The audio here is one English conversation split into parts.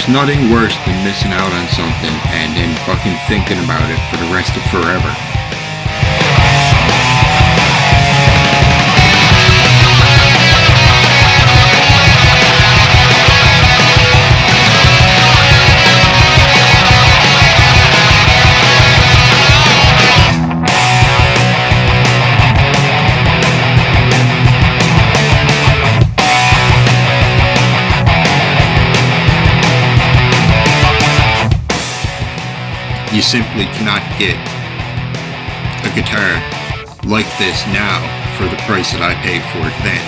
There's nothing worse than missing out on something and then fucking thinking about it for the rest of forever. You simply cannot get a guitar like this now for the price that I paid for it then.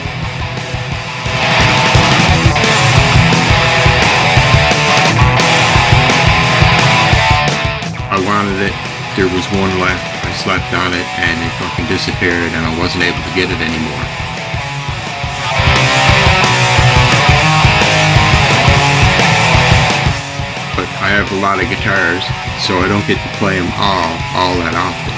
I wanted it, there was one left, I slept on it and it fucking disappeared and I wasn't able to get it anymore. But I have a lot of guitars, so I don't get to play them all that often.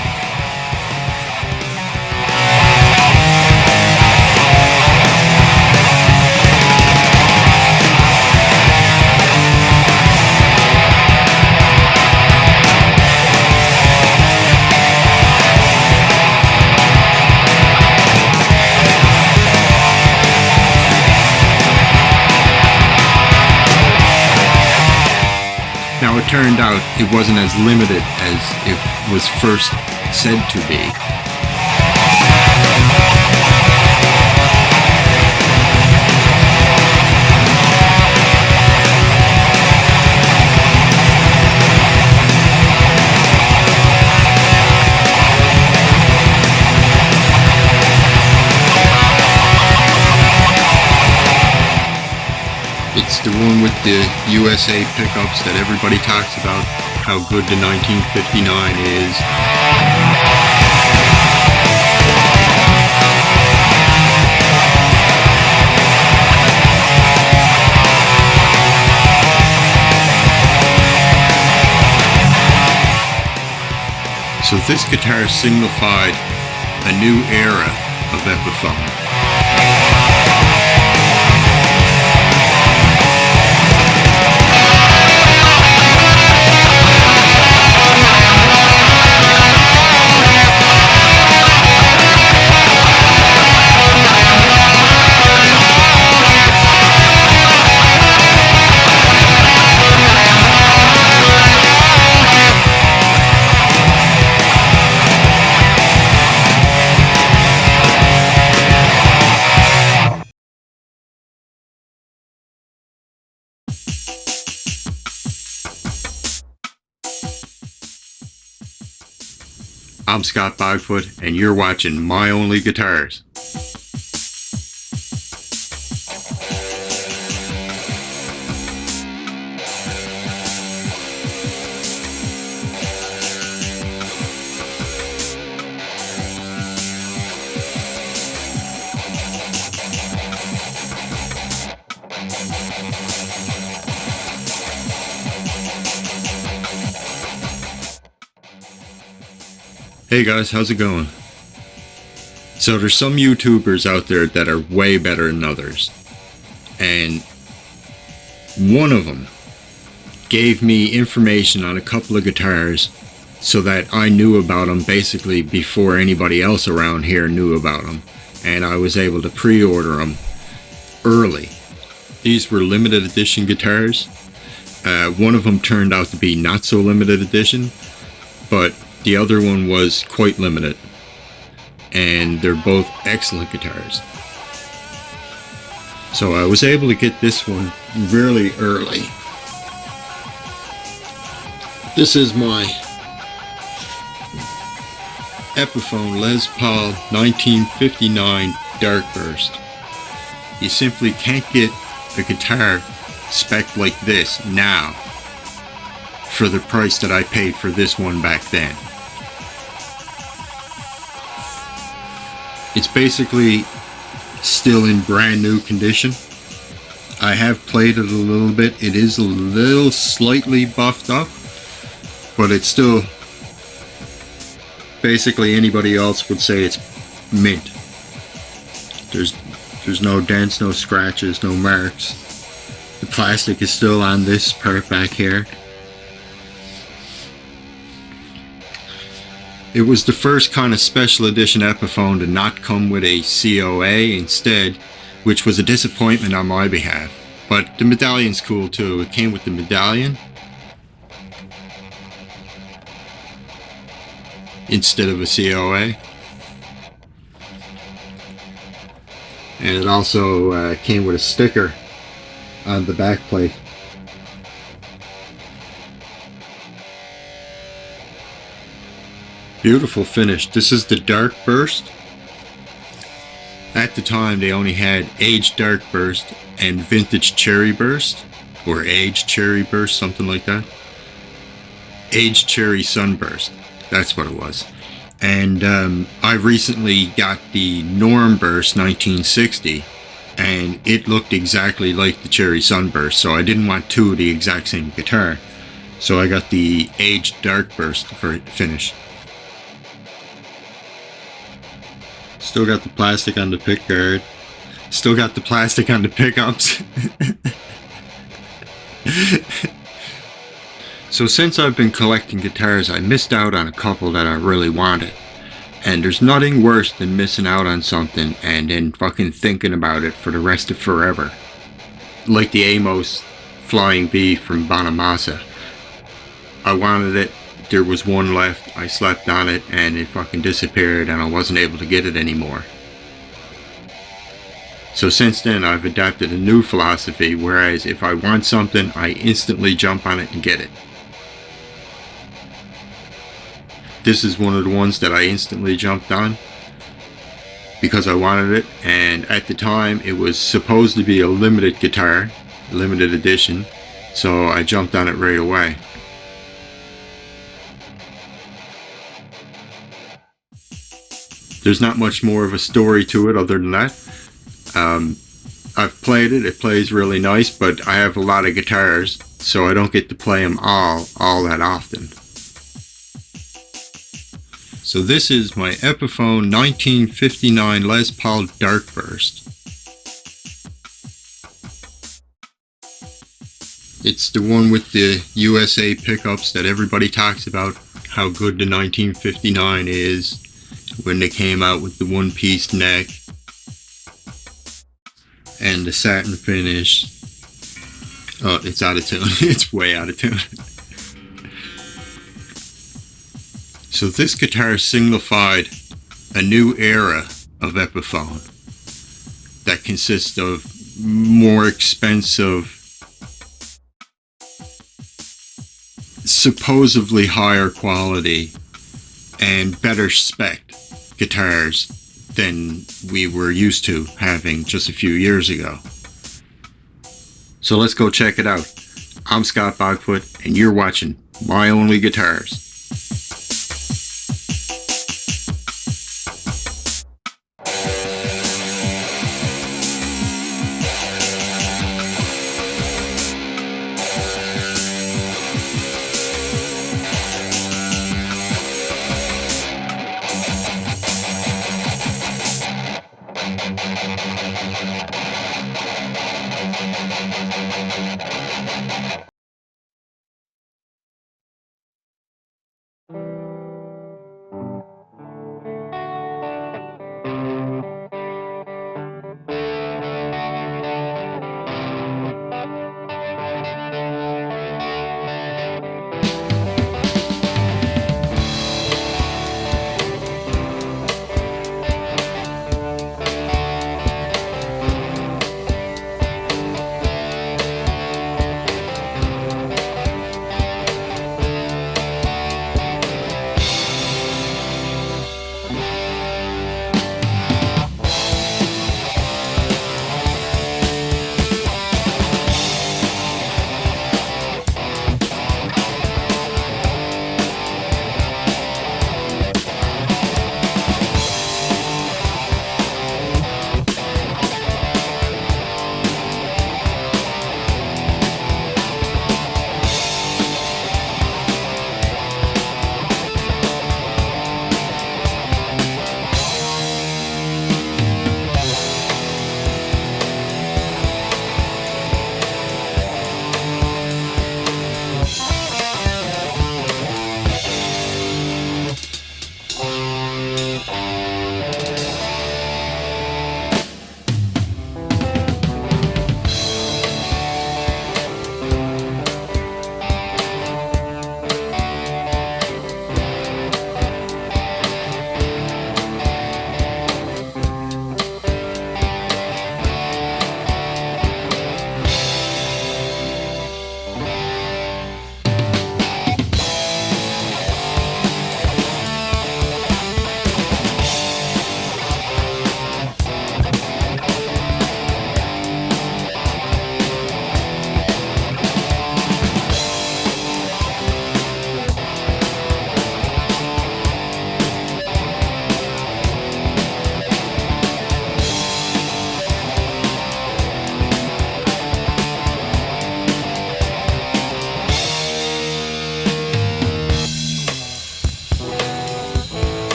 Now it turned out it wasn't as limited as it was first said to be. It's the one with the USA pickups that everybody talks about, how good the 1959 is. So this guitar signified a new era of Epiphone. I'm Scott Bogfoot, and you're watching My Only Guitars. Hey guys, how's it going? So there's some YouTubers out there that are way better than others. And one of them gave me information on a couple of guitars so that I knew about them basically before anybody else around here knew about them. And I was able to pre-order them early. These were limited edition guitars. One of them turned out to be not so limited edition, but the other one was quite limited, and they're both excellent guitars. So I was able to get this one really early. This is my Epiphone Les Paul 1959 Darkburst. You simply can't get a guitar spec like this now for the price that I paid for this one back then. It's basically still in brand new condition. I have played it a little bit. It is a little slightly buffed up, but it's still basically anybody else would say it's mint. There's no dents, no scratches, no marks. The plastic is still on this part back here. It was the first kind of special edition Epiphone to not come with a COA instead, which was a disappointment on my behalf. But the medallion's cool too. It came with the medallion instead of a COA. And it also came with a sticker on the back plate. Beautiful finish. This is the dark burst. At the time they only had aged dark burst and vintage cherry burst, or aged cherry burst, something like that. Aged cherry sunburst, that's what it was. And I recently got the Norm Burst 1960, and it looked exactly like the cherry sunburst, so I didn't want two of the exact same guitar, so I got the aged dark burst for finish. Still got the plastic on the pick guard. Still got the plastic on the pickups. So since I've been collecting guitars, I missed out on a couple that I really wanted. And there's nothing worse than missing out on something and then fucking thinking about it for the rest of forever. Like the Amos Flying V from Bonamassa. I wanted it. There was one left, I slept on it, and it fucking disappeared, and I wasn't able to get it anymore. So since then, I've adopted a new philosophy, whereas if I want something, I instantly jump on it and get it. This is one of the ones that I instantly jumped on, because I wanted it, and at the time, it was supposed to be a limited guitar, limited edition, so I jumped on it right away. There's not much more of a story to it other than that. I've played it, it plays really nice, but I have a lot of guitars, so I don't get to play them all that often. So this is my Epiphone 1959 Les Paul Dark Burst. It's the one with the USA pickups that everybody talks about, how good the 1959 is. When they came out with the one-piece neck and the satin finish. Oh, it's out of tune. It's way out of tune. So this guitar signified a new era of Epiphone that consists of more expensive, supposedly higher quality and better spec guitars than we were used to having just a few years ago. So let's go check it out. I'm Scott Bogfoot, and you're watching My Only Guitars.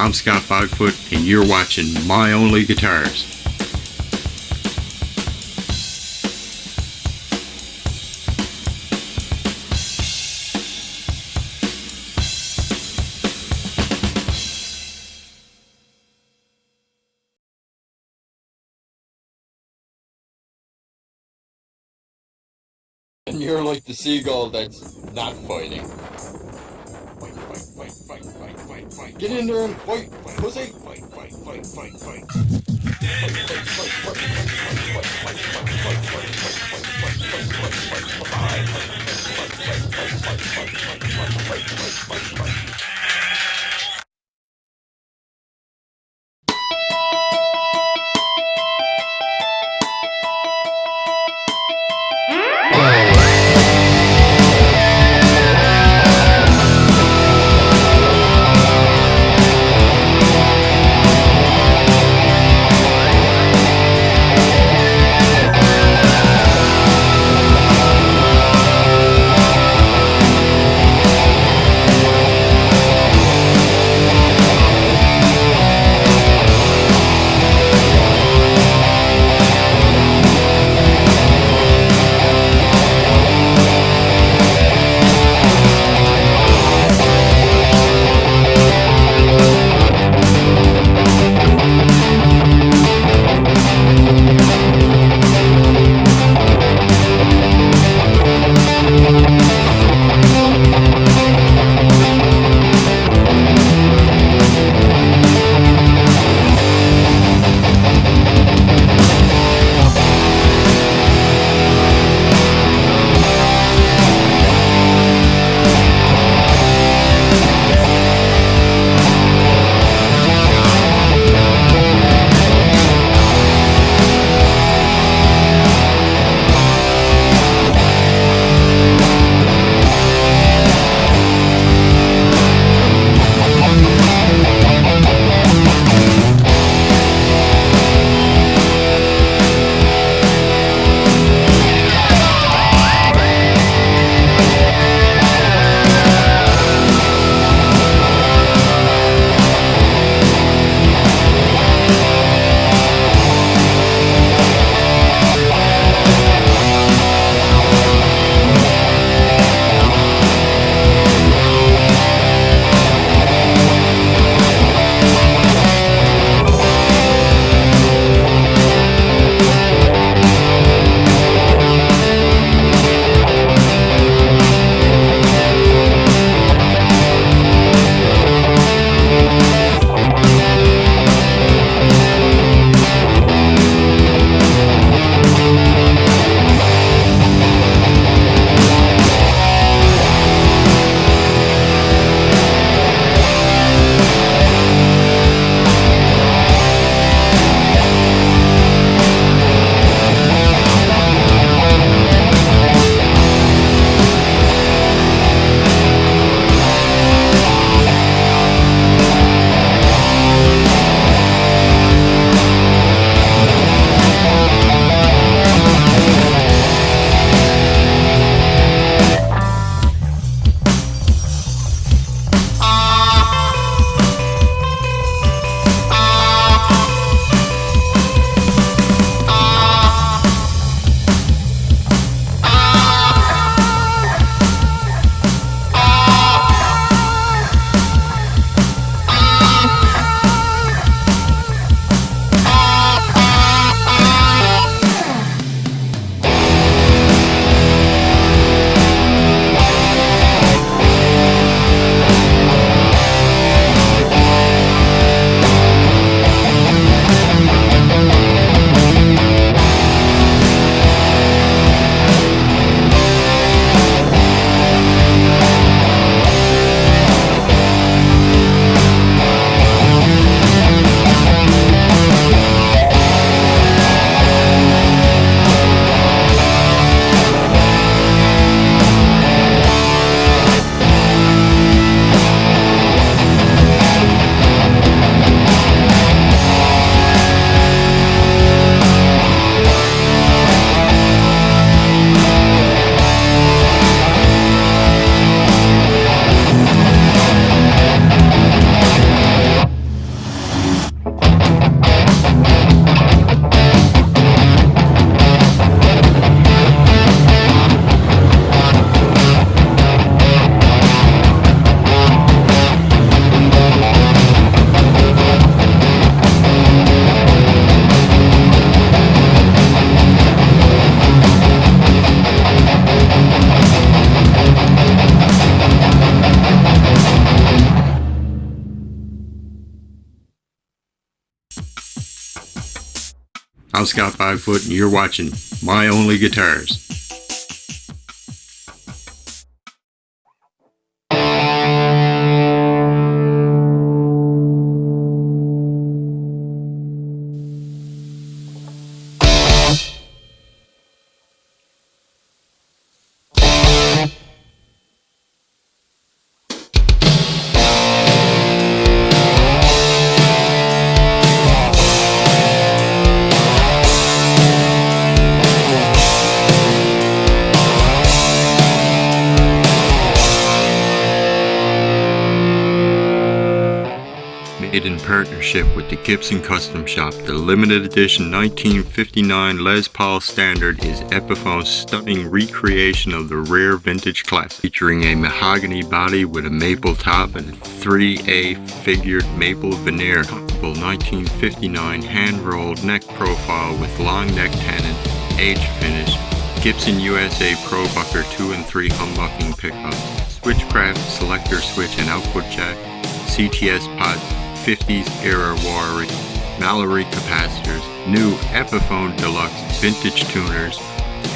I'm Scott Fogfoot, and you're watching My Only Guitars. And you're like the seagull that's not fighting. Fight, fight, fight, fight, fight, fight, fight. Get in there and fight, pussy. Fight, fight, fight, fight, fight. I'm Scott Bogfoot, and you're watching My Only Guitars. Made in partnership with the Gibson Custom Shop, the limited edition 1959 Les Paul Standard is Epiphone's stunning recreation of the rare vintage classic, featuring a mahogany body with a maple top and a 3A figured maple veneer, comfortable 1959 hand-rolled neck profile with long neck tenon, age finish, Gibson USA Pro Bucker 2 and 3 humbucking pickups, Switchcraft selector switch and output jack, CTS pods, 50s era wiring, Mallory capacitors, new Epiphone Deluxe vintage tuners,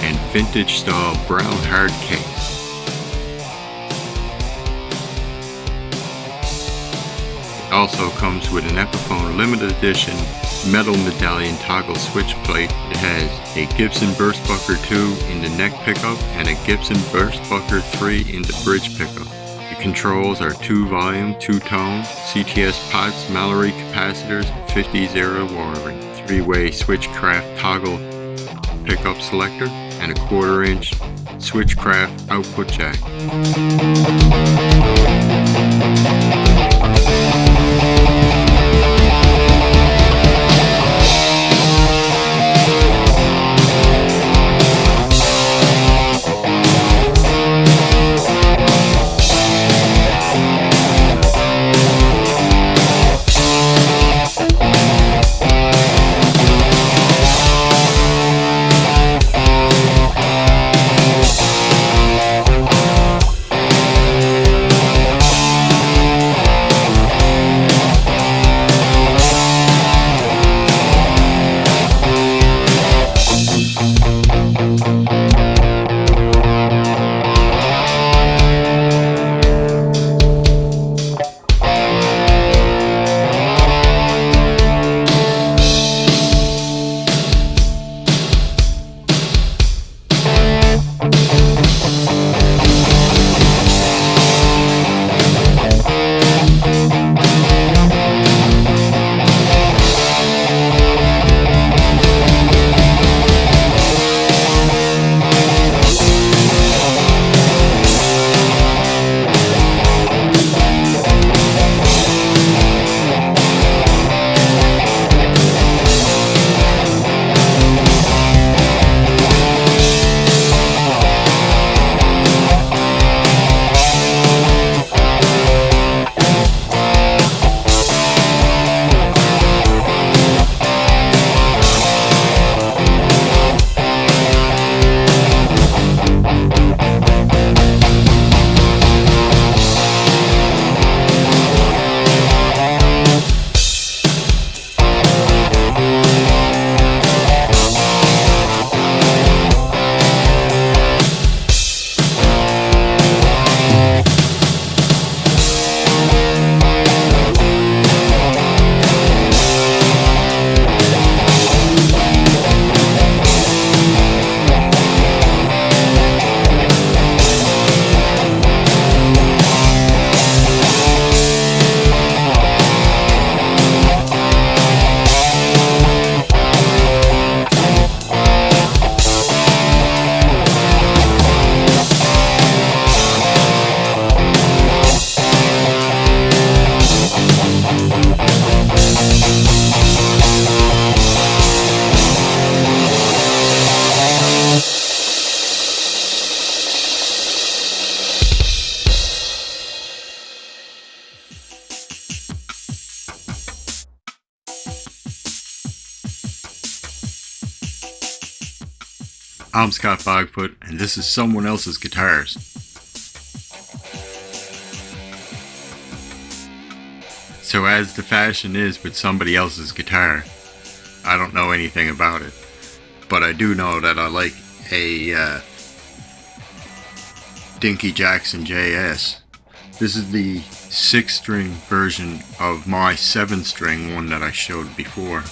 and vintage style brown hard case. It also comes with an Epiphone limited edition metal medallion toggle switch plate. It has a Gibson Burstbucker 2 in the neck pickup and a Gibson Burstbucker 3 in the bridge pickup. The controls are 2-volume, 2-tone, CTS pods, Mallory capacitors, 50s era wiring, 3-way Switchcraft toggle pickup selector, and a 1/4-inch Switchcraft output jack. I'm Scott Bogfoot, and this is someone else's guitars. So as the fashion is with somebody else's guitar, I don't know anything about it, but I do know that I like a Dinky Jackson JS. This is the 6-string version of my 7-string one that I showed before.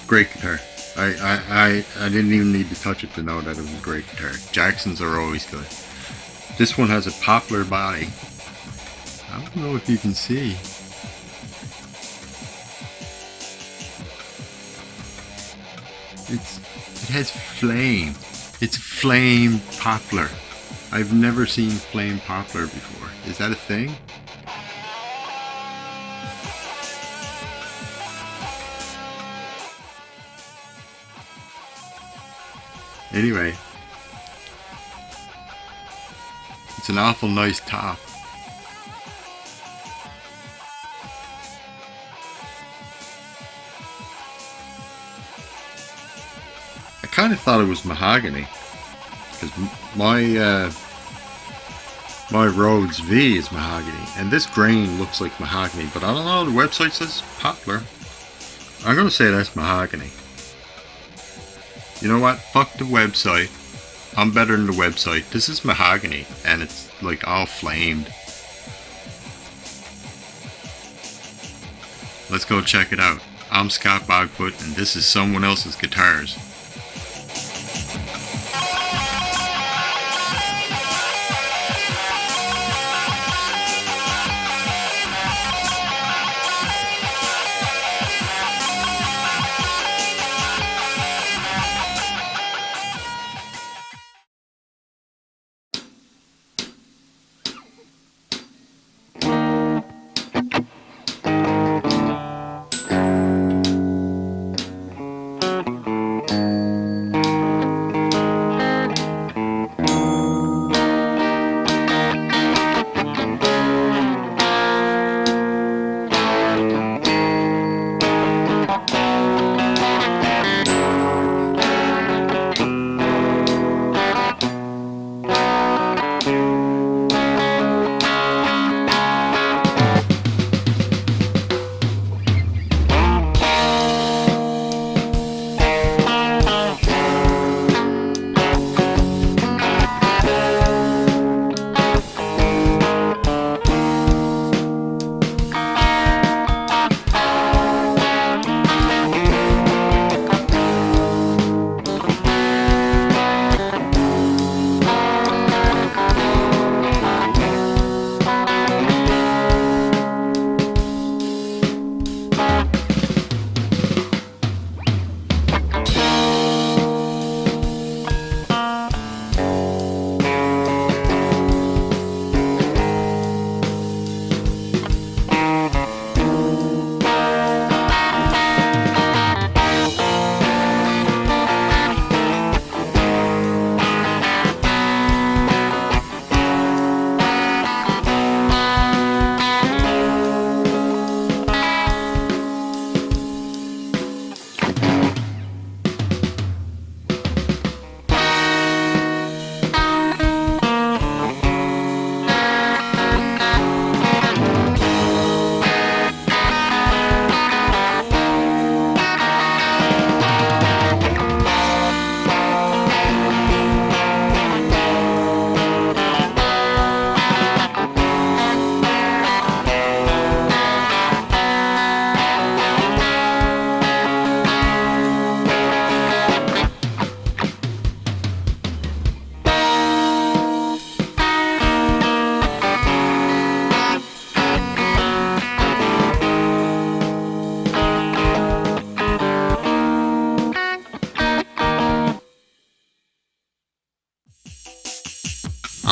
Great guitar. I didn't even need to touch it to know that it was a great guitar. Jacksons are always good. This one has a poplar body. I don't know if you can see. It has flame. It's flame poplar. I've never seen flame poplar before. Is that a thing? Anyway, it's an awful nice top. I kind of thought it was mahogany because my Rhodes V is mahogany, and this grain looks like mahogany, but I don't know. The website says poplar. I'm gonna say that's mahogany. You know what? Fuck the website. I'm better than the website. This is mahogany, and it's like all flamed. Let's go check it out. I'm Scott Bogfoot, and this is someone else's guitars.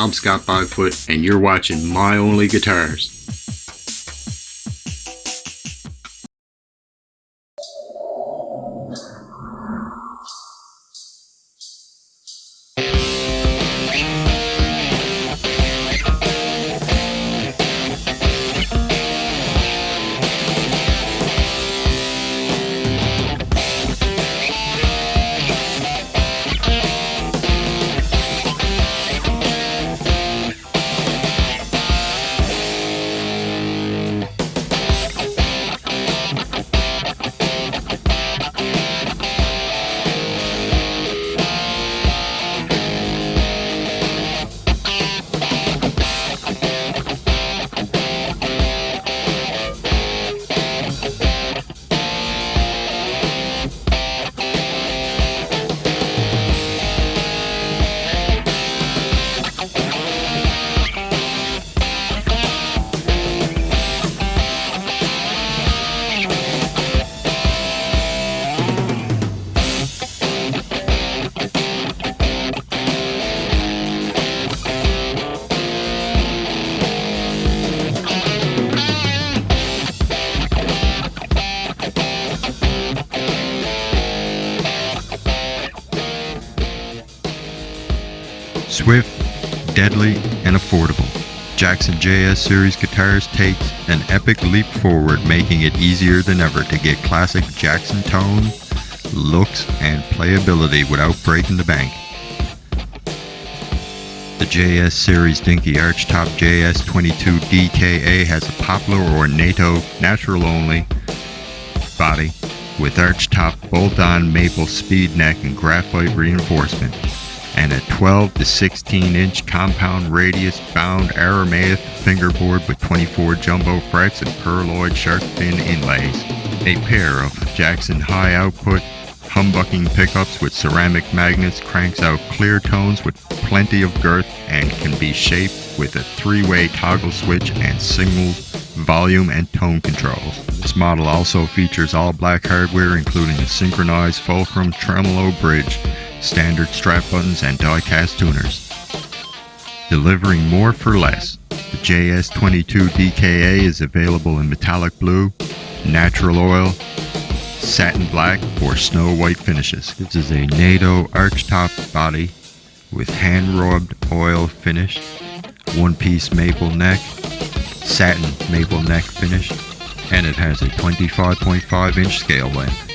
I'm Scott Bogfoot, and you're watching My Only Guitars. Swift, deadly, and affordable. Jackson JS Series guitars takes an epic leap forward, making it easier than ever to get classic Jackson tone, looks, and playability without breaking the bank. The JS Series Dinky Archtop JS22 DKA has a poplar or NATO natural only body with archtop bolt-on maple speed neck and graphite reinforcement, and a 12 to 16 inch compound radius bound Aramaic fingerboard with 24 jumbo frets and pearloid shark fin inlays. A pair of Jackson high output humbucking pickups with ceramic magnets cranks out clear tones with plenty of girth and can be shaped with a 3-way toggle switch and single volume and tone controls. This model also features all black hardware including a synchronized fulcrum tremolo bridge, standard strap buttons, and die-cast tuners. Delivering more for less. The JS22 DKA is available in metallic blue, natural oil, satin black, or snow white finishes. This is a NATO archtop body with hand-rubbed oil finish, one-piece maple neck, satin maple neck finish, and it has a 25.5 inch scale length.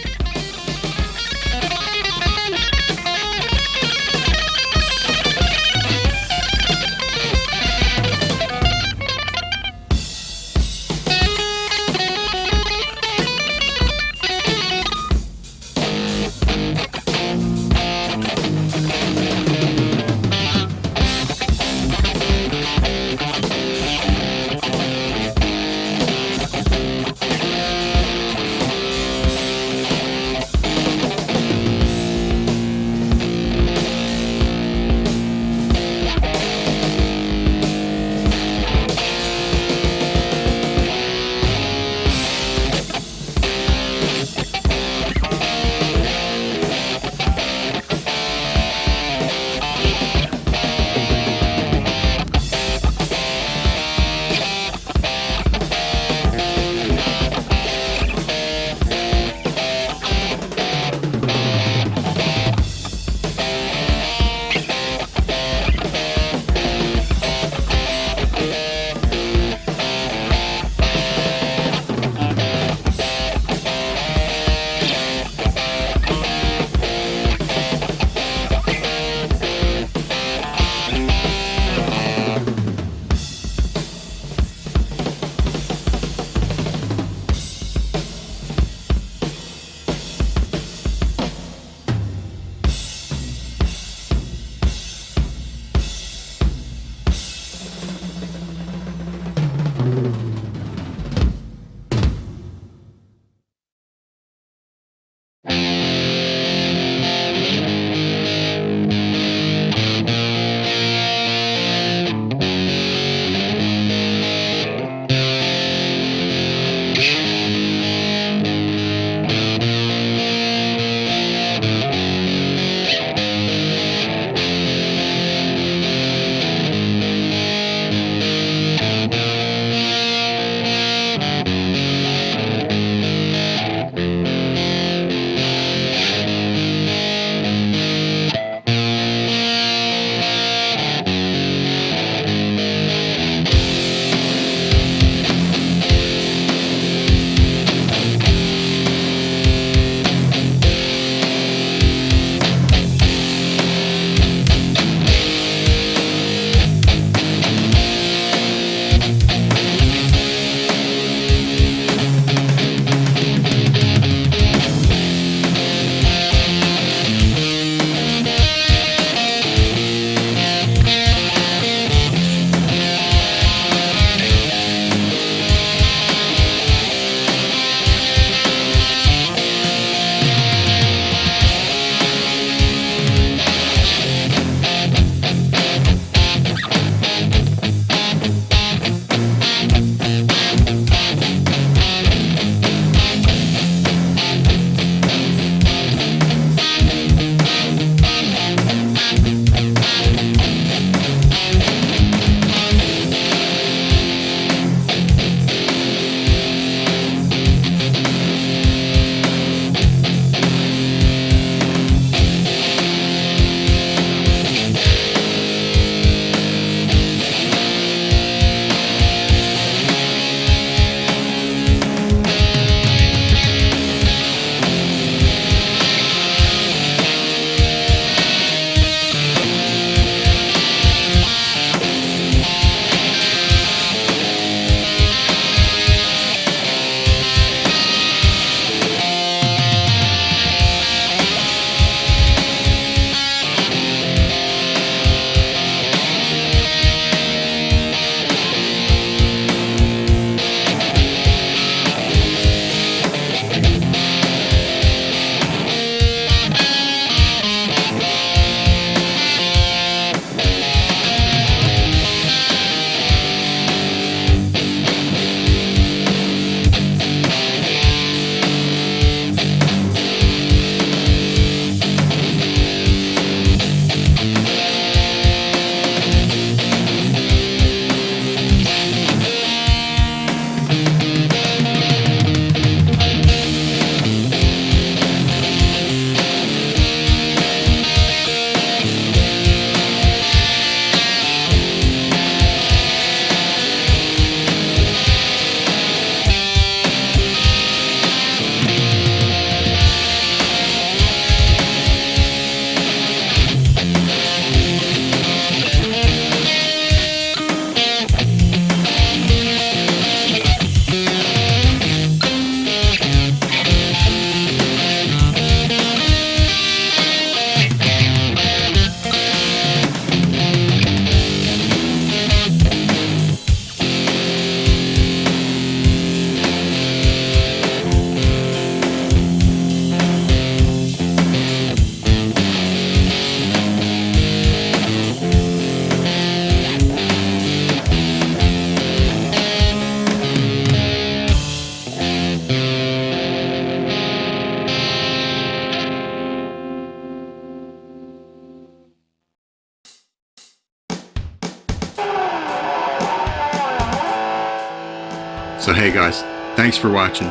So hey guys, thanks for watching.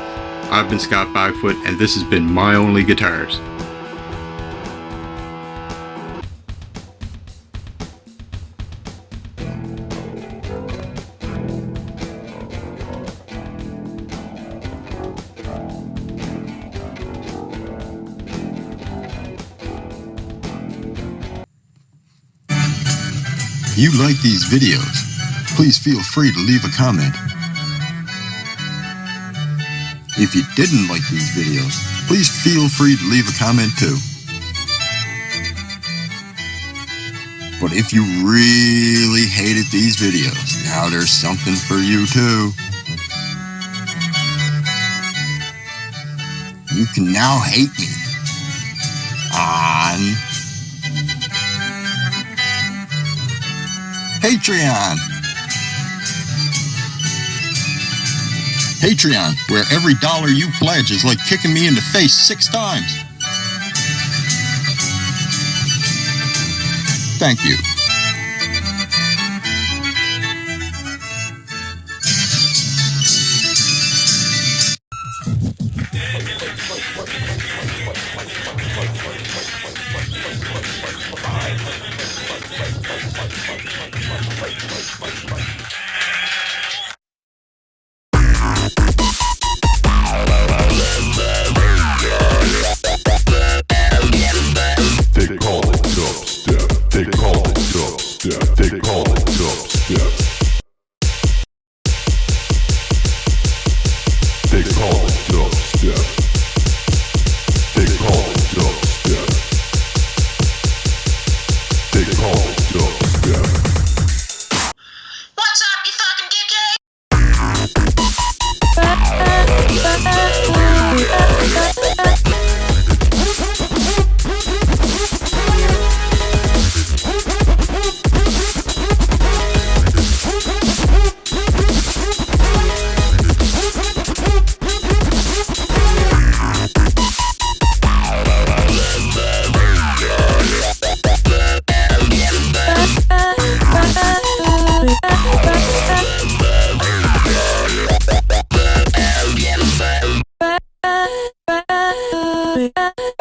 I've been Scott Bagfoot, and this has been My Only Guitars. If you like these videos, please feel free to leave a comment. If you didn't like these videos, please feel free to leave a comment too. But if you really hated these videos, now there's something for you too. You can now hate me on Patreon. Patreon, where every dollar you pledge is like kicking me in the face 6 times. Thank you. They call it dubstep. They call it dubstep. They call it dubstep. They call it dubstep. They call it dubstep. They call it dubstep. What's up, you fucking dickhead? Bye.